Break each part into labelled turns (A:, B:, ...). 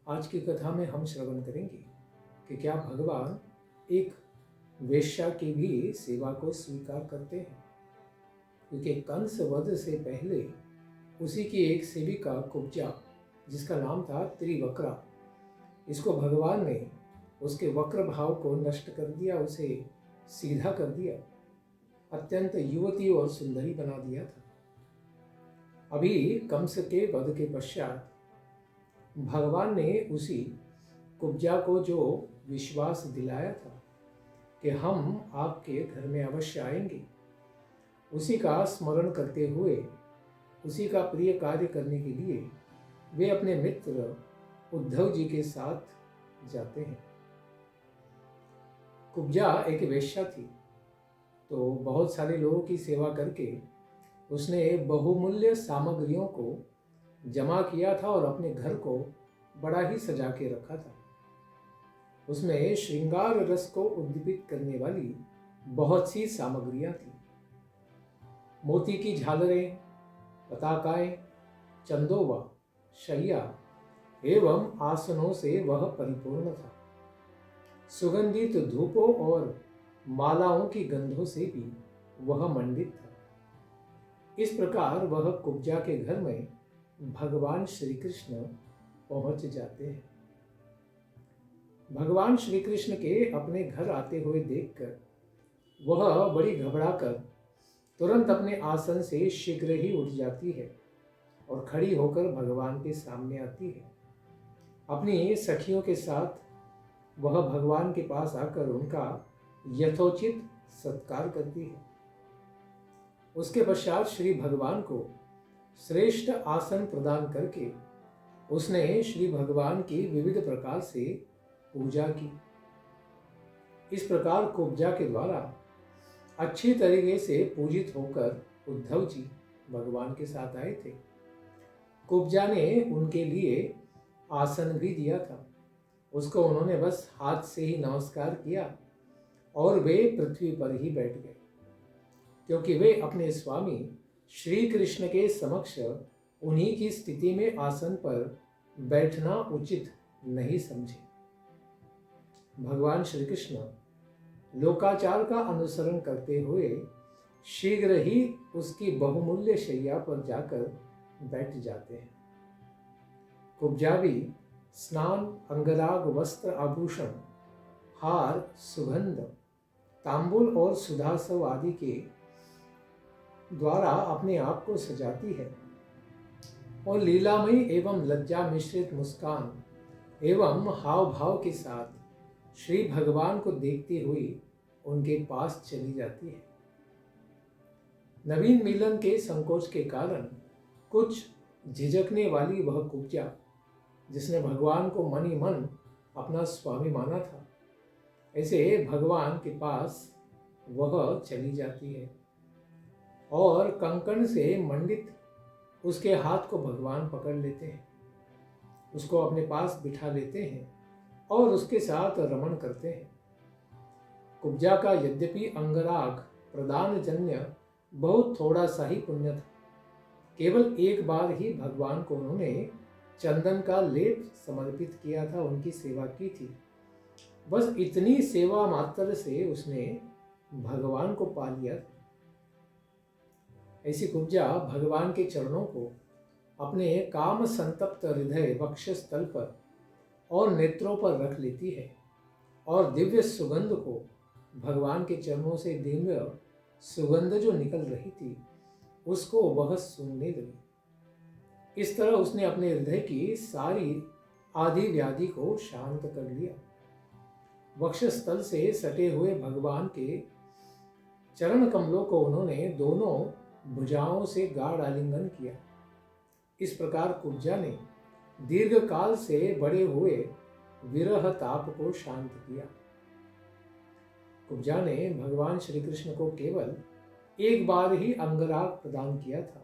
A: आज की कथा में हम श्रवण करेंगे कि क्या भगवान एक वेश्या की भी सेवा को स्वीकार करते हैं, क्योंकि कंस वध से पहले उसी की एक सेविका कुब्जा, जिसका नाम था त्रिवक्रा, इसको भगवान ने उसके वक्र भाव को नष्ट कर दिया, उसे सीधा कर दिया, अत्यंत युवती और सुंदरी बना दिया था। अभी कंस के वध के पश्चात भगवान ने उसी कुब्जा को जो विश्वास दिलाया था कि हम आपके घर में अवश्य आएंगे, उसी का स्मरण करते हुए उसी का प्रिय कार्य करने के लिए वे अपने मित्र उद्धव जी के साथ जाते हैं। कुब्जा एक वेश्या थी, तो बहुत सारे लोगों की सेवा करके उसने बहुमूल्य सामग्रियों को जमा किया था और अपने घर को बड़ा ही सजा के रखा था। उसमें श्रृंगार रस को उद्दीपित करने वाली बहुत सी सामग्रियां थी। मोती की झालरें, पताकाएं, चंदोवा, शैया एवं आसनों से वह परिपूर्ण था। सुगंधित धूपों और मालाओं की गंधों से भी वह मंडित था। इस प्रकार वह कुब्जा के घर में भगवान श्री कृष्ण पहुंच जाते हैं। भगवान श्री कृष्ण के अपने घर आते हुए देखकर वह बड़ी घबराकर तुरंत अपने आसन से शीघ्र ही उठ जाती है और खड़ी होकर भगवान के सामने आती है। अपनी सखियों के साथ वह भगवान के पास आकर उनका यथोचित सत्कार करती है। उसके पश्चात श्री भगवान को श्रेष्ठ आसन प्रदान करके उसने श्री भगवान की विविध प्रकार से पूजा की। इस प्रकार कुब्जा के द्वारा अच्छी तरीके से पूजित होकर उद्धव जी भगवान के साथ आए थे। कुब्जा ने उनके लिए आसन भी दिया था। उसको उन्होंने बस हाथ से ही नमस्कार किया और वे पृथ्वी पर ही बैठ गए, क्योंकि वे अपने स्वामी श्री कृष्ण के समक्ष उन्हीं की स्थिति में आसन पर बैठना उचित नहीं समझे। भगवान श्री कृष्ण लोकाचार का अनुसरण करते हुए शीघ्र ही उसकी बहुमूल्य शैया पर जाकर बैठ जाते हैं। कुब्जा भी स्नान, अंगराग, वस्त्र, आभूषण, हार, सुगंध, तांबुल और सुधासव आदि के द्वारा अपने आप को सजाती है और लीलामयी एवं लज्जा मिश्रित मुस्कान एवं हाव भाव के साथ श्री भगवान को देखती हुई उनके पास चली जाती है। नवीन मिलन के संकोच के कारण कुछ झिझकने वाली वह कुब्जा, जिसने भगवान को मन ही मन अपना स्वामी माना था, ऐसे भगवान के पास वह चली जाती है और कंकण से मंडित उसके हाथ को भगवान पकड़ लेते हैं, उसको अपने पास बिठा लेते हैं और उसके साथ रमण करते हैं। कुब्जा का यद्यपि अंगराग प्रदान जन्य बहुत थोड़ा सा ही पुण्य था। केवल एक बार ही भगवान को उन्होंने चंदन का लेप समर्पित किया था, उनकी सेवा की थी। बस इतनी सेवा मात्र से उसने भगवान को पा लिया था। ऐसी कुब्जा भगवान के चरणों को अपने काम संतप्त हृदय वक्षस्थल पर और नेत्रों पर रख लेती है और दिव्य सुगंध को, भगवान के चरणों से दिव्य सुगंध जो निकल रही थी, उसको वह सूंघने लगी। इस तरह उसने अपने हृदय की सारी आदि व्याधि को शांत कर लिया। वक्षस्थल से सटे हुए भगवान के चरण कमलों को उन्होंने दोनों भुजाओं से गाढ़ आलिंगन किया। इस प्रकार कुब्जा ने दीर्घ काल से बढ़े हुए विरह ताप को शांत किया। कुब्जा ने भगवान श्री कृष्ण को केवल एक बार ही अंगराग प्रदान किया था।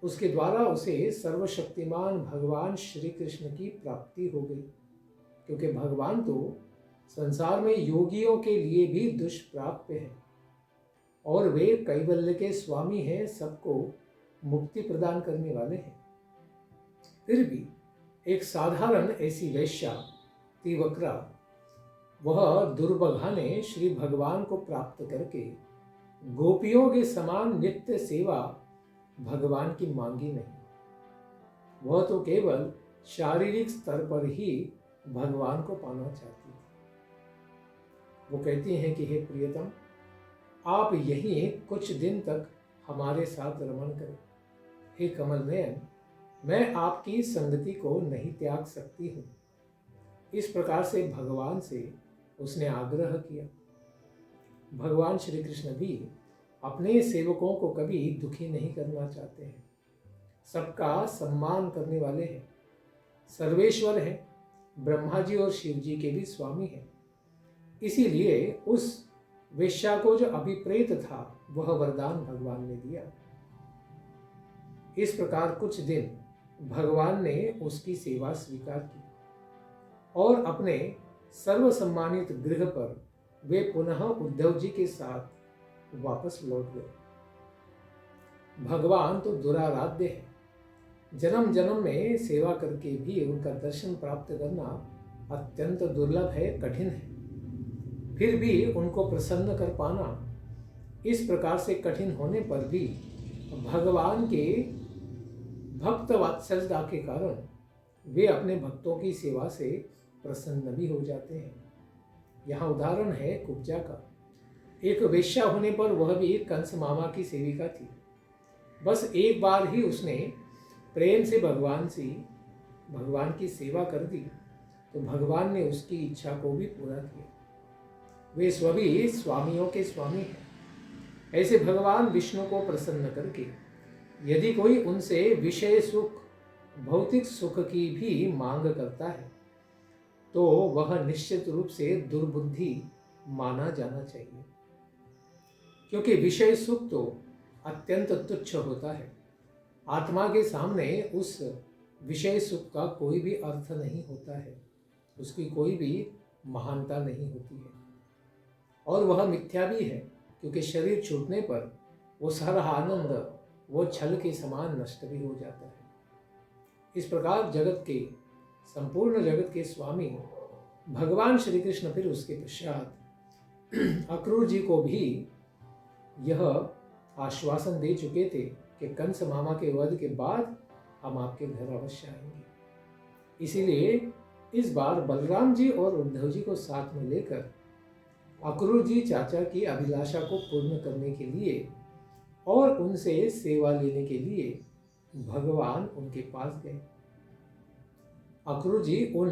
A: उसके द्वारा उसे सर्वशक्तिमान भगवान श्री कृष्ण की प्राप्ति हो गई, क्योंकि भगवान तो संसार में योगियों के लिए भी दुष्प्राप्य है और वे कैवल्य के स्वामी हैं, सबको मुक्ति प्रदान करने वाले हैं। फिर भी एक साधारण ऐसी वैश्या तिवक्रा, वह दुर्बघा ने श्री भगवान को प्राप्त करके गोपियों के समान नित्य सेवा भगवान की मांगी नहीं। वह तो केवल शारीरिक स्तर पर ही भगवान को पाना चाहती थी। वो कहती हैं कि हे प्रियतम, आप यहीं कुछ दिन तक हमारे साथ रमण करें। हे कमल नयन, मैं आपकी संगति को नहीं त्याग सकती हूँ। इस प्रकार से भगवान से उसने आग्रह किया। भगवान श्री कृष्ण भी अपने सेवकों को कभी दुखी नहीं करना चाहते हैं। सबका सम्मान करने वाले हैं, सर्वेश्वर हैं, ब्रह्मा जी और शिव जी के भी स्वामी हैं। इसीलिए उस वेश्या को जो अभिप्रेत था वह वरदान भगवान ने दिया। इस प्रकार कुछ दिन भगवान ने उसकी सेवा स्वीकार की और अपने सर्वसम्मानित गृह पर वे पुनः उद्धव जी के साथ वापस लौट गए। भगवान तो दुराराध्य है, जन्म जन्म में सेवा करके भी उनका दर्शन प्राप्त करना अत्यंत दुर्लभ है, कठिन है। फिर भी उनको प्रसन्न कर पाना इस प्रकार से कठिन होने पर भी भगवान के भक्त वात्सल्यता के कारण वे अपने भक्तों की सेवा से प्रसन्न भी हो जाते हैं। यहाँ उदाहरण है कुब्जा का। एक वेश्या होने पर वह भी कंस मामा की सेविका थी। बस एक बार ही उसने प्रेम से भगवान की सेवा कर दी तो भगवान ने उसकी इच्छा को भी पूरा किया। वे सभी स्वामियों के स्वामी हैं। ऐसे भगवान विष्णु को प्रसन्न करके यदि कोई उनसे विषय सुख, भौतिक सुख की भी मांग करता है तो वह निश्चित रूप से दुर्बुद्धि माना जाना चाहिए, क्योंकि विषय सुख तो अत्यंत तुच्छ होता है। आत्मा के सामने उस विषय सुख का कोई भी अर्थ नहीं होता है, उसकी कोई भी महानता नहीं होती है और वह मिथ्या भी है, क्योंकि शरीर छूटने पर वो सारा आनंद वो छल के समान नष्ट भी हो जाता है। इस प्रकार संपूर्ण जगत के स्वामी भगवान श्री कृष्ण फिर उसके पश्चात अक्रूर जी को भी यह आश्वासन दे चुके थे कि कंस मामा के वध के बाद हम आपके घर अवश्य आएंगे। इसीलिए इस बार बलराम जी और उद्धव जी को साथ में लेकर अक्रूर जी चाचा की अभिलाषा को पूर्ण करने के लिए और उनसे सेवा लेने के लिए भगवान उनके पास गए। अक्रूर जी उन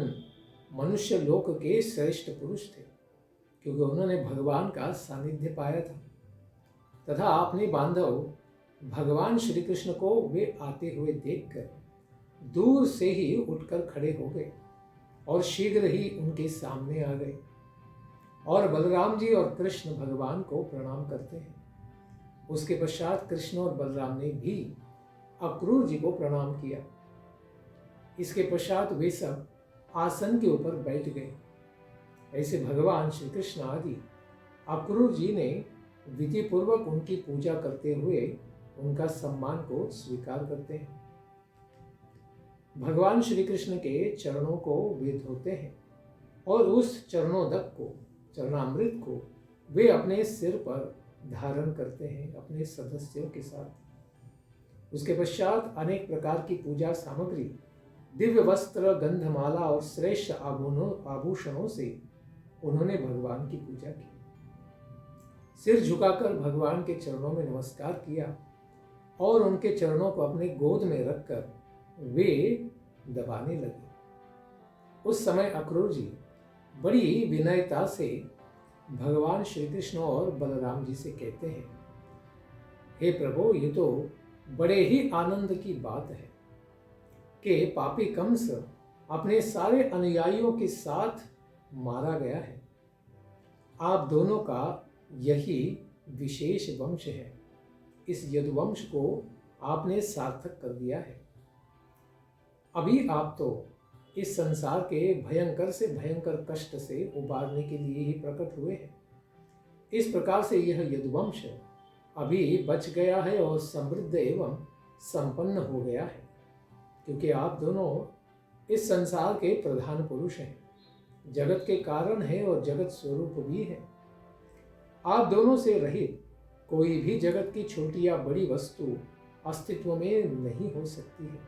A: मनुष्य लोक के श्रेष्ठ पुरुष थे, क्योंकि उन्होंने भगवान का सानिध्य पाया था तथा अपने बांधव भगवान श्री कृष्ण को वे आते हुए देखकर दूर से ही उठकर खड़े हो गए और शीघ्र ही उनके सामने आ गए और बलराम जी और कृष्ण भगवान को प्रणाम करते हैं। उसके पश्चात कृष्ण और बलराम ने भी अक्रूर जी को प्रणाम किया। इसके पश्चात वे सब आसन के ऊपर बैठ गए। ऐसे भगवान श्री कृष्ण आदि अक्रूर जी ने विधि पूर्वक उनकी पूजा करते हुए उनका सम्मान को स्वीकार करते हैं। भगवान श्री कृष्ण के चरणों को वे धोते हैं और उस चरणोदक को, चरणामृत को वे अपने सिर पर धारण करते हैं अपने सदस्यों के साथ। उसके पश्चात अनेक प्रकार की पूजा सामग्री, दिव्य वस्त्र, गंधमाला और श्रेष्ठ आभूषणों से उन्होंने भगवान की पूजा की। सिर झुकाकर भगवान के चरणों में नमस्कार किया और उनके चरणों को अपने गोद में रखकर वे दबाने लगे। उस समय अक्रूर जी बड़ी विनयता से भगवान श्री कृष्ण और बलराम जी से कहते हैं, हे प्रभु, ये तो बड़े ही आनंद की बात है कि पापी कंस अपने सारे अनुयायियों के साथ मारा गया है। आप दोनों का यही विशेष वंश है। इस यदुवंश को आपने सार्थक कर दिया है। अभी आप तो इस संसार के भयंकर से भयंकर कष्ट से उबारने के लिए ही प्रकट हुए हैं। इस प्रकार से यह यदुवंश अभी बच गया है और समृद्ध एवं संपन्न हो गया है, क्योंकि आप दोनों इस संसार के प्रधान पुरुष हैं, जगत के कारण है और जगत स्वरूप भी है। आप दोनों से रहित कोई भी जगत की छोटी या बड़ी वस्तु अस्तित्व में नहीं हो सकती है,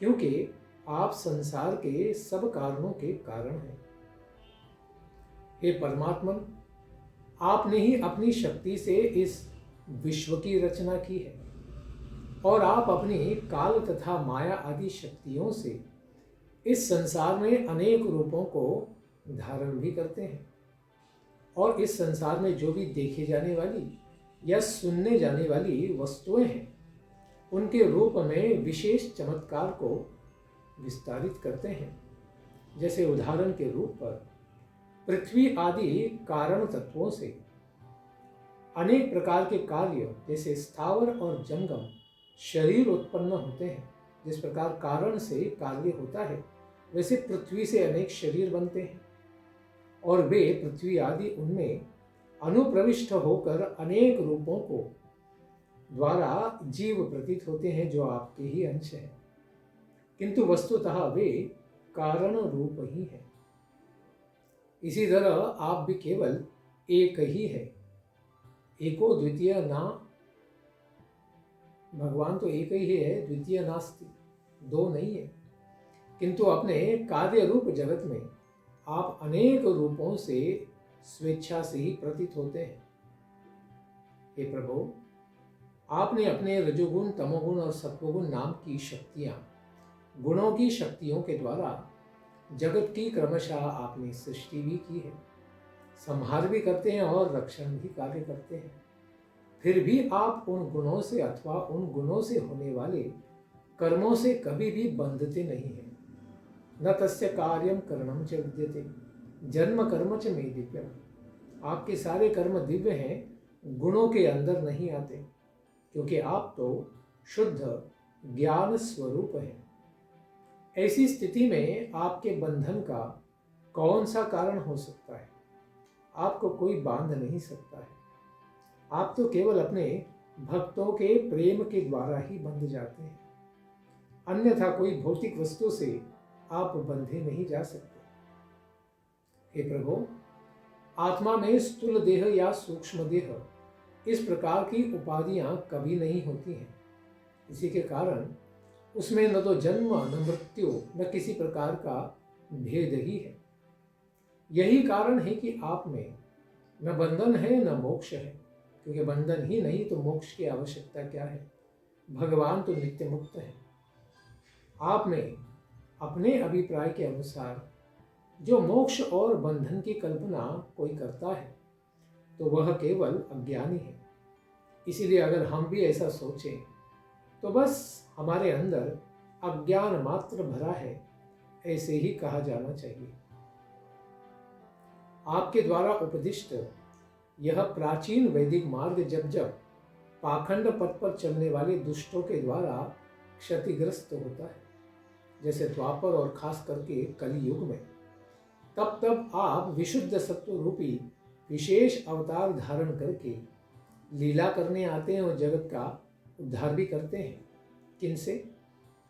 A: क्योंकि आप संसार के सब कारणों के कारण हैं। हे परमात्मन, आपने ही अपनी शक्ति से इस विश्व की रचना की है और आप अपनी काल तथा माया आदि शक्तियों से इस संसार में अनेक रूपों को धारण भी करते हैं। और इस संसार में जो भी देखे जाने वाली या सुनने जाने वाली वस्तुएं हैं, उनके रूप में विशेष चमत्कार को विस्तारित करते हैं। जैसे उदाहरण के रूप पर पृथ्वी आदि कारण तत्वों से अनेक प्रकार के कार्य जैसे स्थावर और जंगम शरीर उत्पन्न होते हैं। जिस प्रकार कारण से कार्य होता है, वैसे पृथ्वी से अनेक शरीर बनते हैं और वे पृथ्वी आदि उनमें अनुप्रविष्ट होकर अनेक रूपों को द्वारा जीव प्रतीत होते हैं, जो आपके ही अंश हैं, किंतु वस्तुतः वे कारण रूप ही है। इसी तरह आप भी केवल एक ही है, एको द्वितीय ना, भगवान तो एक ही है, द्वितीय नास्ति, दो नहीं है, किंतु अपने कार्य रूप जगत में आप अनेक रूपों से स्वेच्छा से ही प्रतीत होते हैं। हे प्रभु, आपने अपने रजोगुण, तमोगुण और सत्वगुण नाम की शक्तियां, गुणों की शक्तियों के द्वारा जगत की क्रमशः आपने सृष्टि भी की है, संहार भी करते हैं और रक्षण भी कार्य करते हैं। फिर भी आप उन गुणों से अथवा उन गुणों से होने वाले कर्मों से कभी भी बंधते नहीं हैं। न तस्य कार्यम करणम च विद्यते जन्म कर्म च मे दिव्यम। आपके सारे कर्म दिव्य हैं, गुणों के अंदर नहीं आते, क्योंकि आप तो शुद्ध ज्ञान स्वरूप हैं। ऐसी स्थिति में आपके बंधन का कौन सा कारण हो सकता है? आपको कोई बांध नहीं सकता है। आप तो केवल अपने भक्तों के प्रेम के द्वारा ही बंध जाते हैं, अन्यथा कोई भौतिक वस्तु से आप बंधे नहीं जा सकते। हे प्रभु, आत्मा में स्थूल देह या सूक्ष्म देह इस प्रकार की उपाधियां कभी नहीं होती हैं। इसी के कारण उसमें न तो जन्म, न मृत्यु, न किसी प्रकार का भेद ही है। यही कारण है कि आप में न बंधन है न मोक्ष है, क्योंकि बंधन ही नहीं तो मोक्ष की आवश्यकता क्या है? भगवान तो नित्य मुक्त है। आप में अपने अभिप्राय के अनुसार जो मोक्ष और बंधन की कल्पना कोई करता है, तो वह केवल अज्ञानी है। इसीलिए अगर हम भी ऐसा सोचें तो बस हमारे अंदर अज्ञान मात्र भरा है, ऐसे ही कहा जाना चाहिए। आपके द्वारा उपदिष्ट यह प्राचीन वैदिक मार्ग जब जब पाखंड पथ पर चलने वाले दुष्टों के द्वारा क्षतिग्रस्त होता है, जैसे द्वापर और खास करके कली युग में, तब तब आप विशुद्ध सत्व रूपी विशेष अवतार धारण करके लीला करने आते हैं और जगत का उद्धार भी करते हैं। किनसे?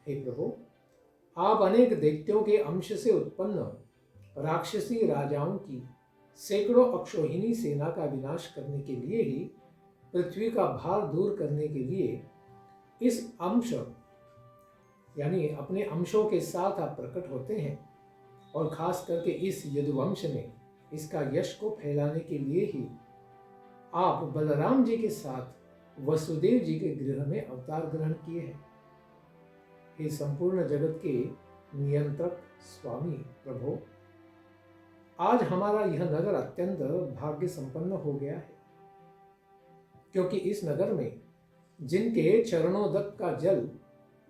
A: हे प्रभु, आप अनेक दैत्यों के अंश से उत्पन्न राक्षसी राजाओं की सैकड़ों अक्षोहिणी सेना का विनाश करने के लिए ही, पृथ्वी का भार दूर करने के लिए इस अंश यानी अपने अंशों के साथ आप प्रकट होते हैं, और खास करके इस यदुवंश में इसका यश को फैलाने के लिए ही आप बलराम जी के साथ वसुदेव जी के गृह में अवतार ग्रहण किए हैं। हे संपूर्ण जगत के नियंत्रक स्वामी प्रभु, आज हमारा यह नगर अत्यंत भाग्य संपन्न हो गया है, क्योंकि इस नगर में जिनके चरणोदक का जल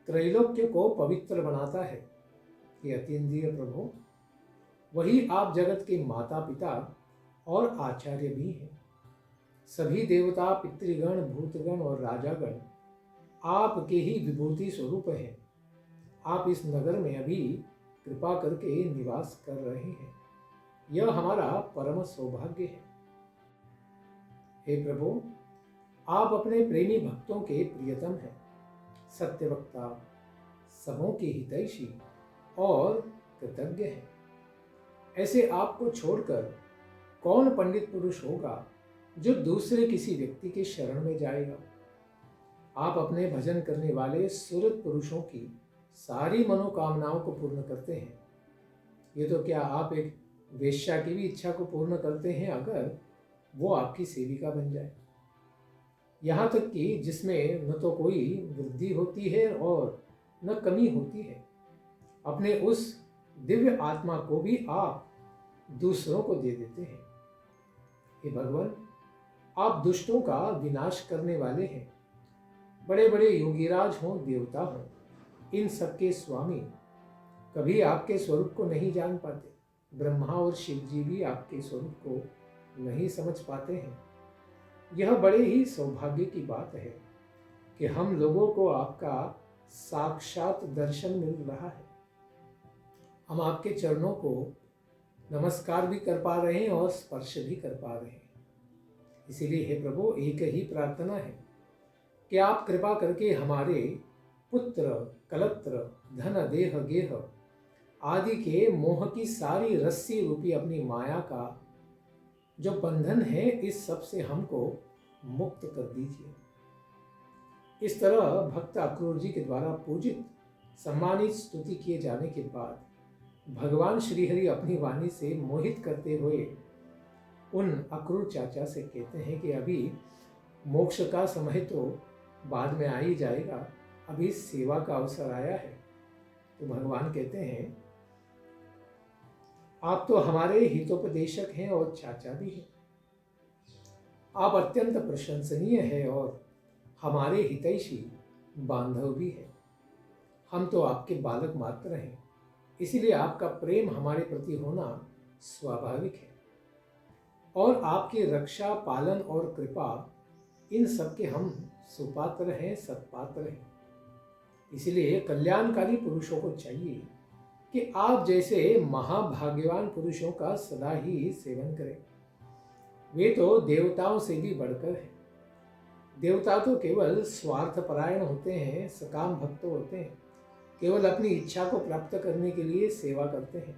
A: त्रैलोक्य को पवित्र बनाता है, हे अतीन्द्रिय प्रभु, वही आप जगत के माता पिता और आचार्य भी हैं। सभी देवता, पितृगण, भूतगण और राजागण आपके ही विभूति स्वरूप हैं। आप इस नगर में अभी कृपा करके निवास कर रहे हैं, यह हमारा परम सौभाग्य है। हे प्रभु, आप अपने प्रेमी भक्तों के प्रियतम हैं, सत्यवक्ता, सबों के हितैषी और कृतज्ञ हैं। ऐसे आपको छोड़कर कौन पंडित पुरुष होगा जो दूसरे किसी व्यक्ति के शरण में जाएगा। आप अपने भजन करने वाले सुरत पुरुषों की सारी मनोकामनाओं को पूर्ण करते हैं। ये तो क्या आप एक वेश्या की भी इच्छा को पूर्ण करते हैं अगर वो आपकी सेविका बन जाए। यहाँ तक कि जिसमें न तो कोई वृद्धि होती है और न कमी होती है, अपने उस दिव्य आत्मा को भी आप दूसरों को दे देते हैं। हे भगवान, आप दुष्टों का विनाश करने वाले हैं। बड़े बड़े योगीराज हों, देवता हों, इन सबके स्वामी कभी आपके स्वरूप को नहीं जान पाते। ब्रह्मा और शिव जी भी आपके स्वरूप को नहीं समझ पाते हैं। यह बड़े ही सौभाग्य की बात है कि हम लोगों को आपका साक्षात दर्शन मिल रहा है। हम आपके चरणों को नमस्कार भी कर पा रहे हैं और स्पर्श भी कर पा रहे हैं। इसीलिए हे प्रभु, एक ही प्रार्थना है कि आप कृपा करके हमारे पुत्र, कलत्र, धन, देह, गेह आदि के मोह की सारी रस्सी रूपी अपनी माया का जो बंधन है, इस सब से हमको मुक्त कर दीजिए। इस तरह भक्त अक्रूर जी के द्वारा पूजित, सम्मानित, स्तुति किए जाने के बाद भगवान श्रीहरि अपनी वाणी से मोहित करते हुए उन अक्रूर चाचा से कहते हैं कि अभी मोक्ष का समय तो बाद में आ ही जाएगा, अभी सेवा का अवसर आया है। तो भगवान कहते हैं, आप तो हमारे हितोपदेशक हैं और चाचा भी हैं। आप अत्यंत प्रशंसनीय हैं और हमारे हितैषी बांधव भी हैं। हम तो आपके बालक मात्र हैं, इसीलिए आपका प्रेम हमारे प्रति होना स्वाभाविक है। और आपकी रक्षा, पालन और कृपा, इन सब के हम सुपात्र हैं, सत्पात्र हैं। इसलिए कल्याणकारी पुरुषों को चाहिए कि आप जैसे महाभाग्यवान पुरुषों का सदा ही सेवन करें। वे तो देवताओं से भी बढ़कर हैं। देवता तो केवल स्वार्थपरायण होते हैं, सकाम भक्त होते हैं, केवल अपनी इच्छा को प्राप्त करने के लिए सेवा करते हैं।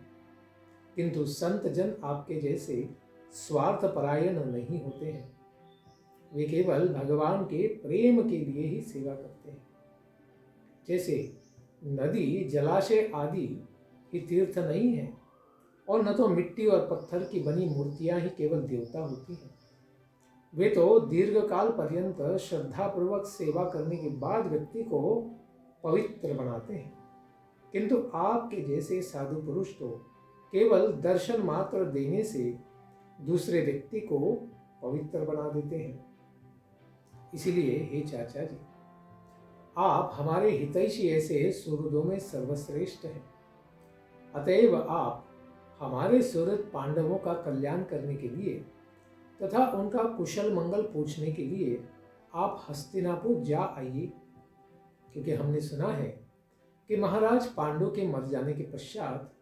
A: किंतु संत जन आपके जैसे स्वार्थपरायण नहीं होते हैं। वे केवल भगवान के प्रेम के लिए ही सेवा करते हैं। जैसे नदी, जलाशय आदि ही तीर्थ नहीं है और न तो मिट्टी और पत्थर की बनी मूर्तियां ही केवल देवता होती हैं। वे तो दीर्घकाल पर्यंत श्रद्धापूर्वक सेवा करने के बाद व्यक्ति को पवित्र बनाते हैं। किंतु आपके जैसे साधु पुरुष तो केवल दर्शन मात्र देने से दूसरे व्यक्ति को पवित्र बना देते हैं। इसीलिए हे चाचा जी, आप हमारे हितैषी ऐसे सुहृदों में सर्वश्रेष्ठ हैं। अतएव आप हमारे सुहृद पांडवों का कल्याण करने के लिए तथा उनका कुशल मंगल पूछने के लिए आप हस्तिनापुर जा आइए, क्योंकि हमने सुना है कि महाराज पांडु के मर जाने के पश्चात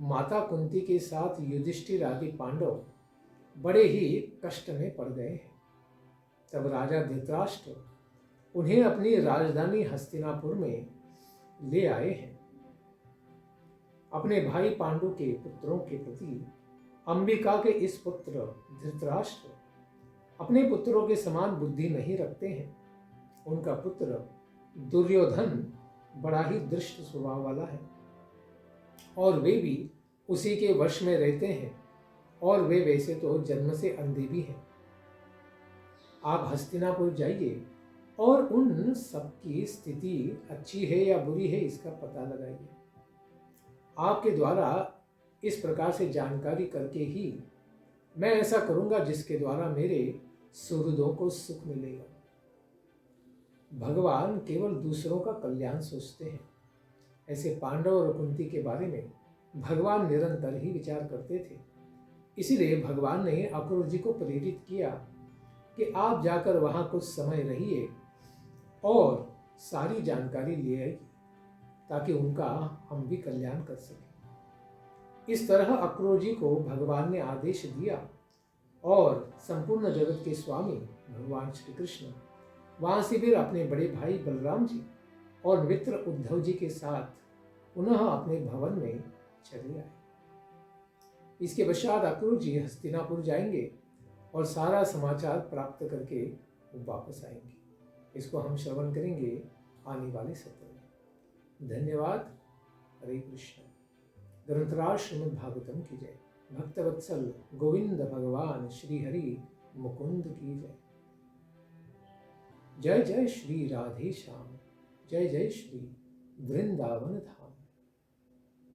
A: माता कुंती के साथ युधिष्ठिर आदि पांडव बड़े ही कष्ट में पड़ गए हैं। तब राजा धृतराष्ट्र उन्हें अपनी राजधानी हस्तिनापुर में ले आए हैं। अपने भाई पांडु के पुत्रों के प्रति अंबिका के इस पुत्र धृतराष्ट्र अपने पुत्रों के समान बुद्धि नहीं रखते हैं। उनका पुत्र दुर्योधन बड़ा ही दुष्ट स्वभाव वाला है और वे भी उसी के वश में रहते हैं और वे वैसे तो जन्म से अंधे भी हैं। आप हस्तिनापुर जाइए और उन सबकी स्थिति अच्छी है या बुरी है इसका पता लगाइए। आपके द्वारा इस प्रकार से जानकारी करके ही मैं ऐसा करूंगा जिसके द्वारा मेरे सुहृदों को सुख मिलेगा। भगवान केवल दूसरों का कल्याण सोचते हैं। ऐसे पांडव और कुंती के बारे में भगवान निरंतर ही विचार करते थे। इसीलिए भगवान ने अक्रूर जी को प्रेरित किया कि आप जाकर वहां कुछ समय रहिए और सारी जानकारी ले आइए ताकि उनका हम भी कल्याण कर सकें। इस तरह अक्रूर जी को भगवान ने आदेश दिया और संपूर्ण जगत के स्वामी भगवान श्री कृष्ण वहां से फिर अपने बड़े भाई बलराम जी और मित्र उद्धव जी के साथ पुनः अपने भवन में चले आए। इसके पश्चात अक्रूर जी हस्तिनापुर जाएंगे और सारा समाचार प्राप्त करके वापस आएंगे। इसको हम श्रवण करेंगे आने वाले सत्र में। धन्यवाद। हरे कृष्ण। ग्रंथराज श्रीमद् भागवतम की जय। भक्तवत्सल गोविंद भगवान श्री हरि मुकुंद की जय। जय जय श्री राधे श्याम। जय जय श्री वृंदावन धाम।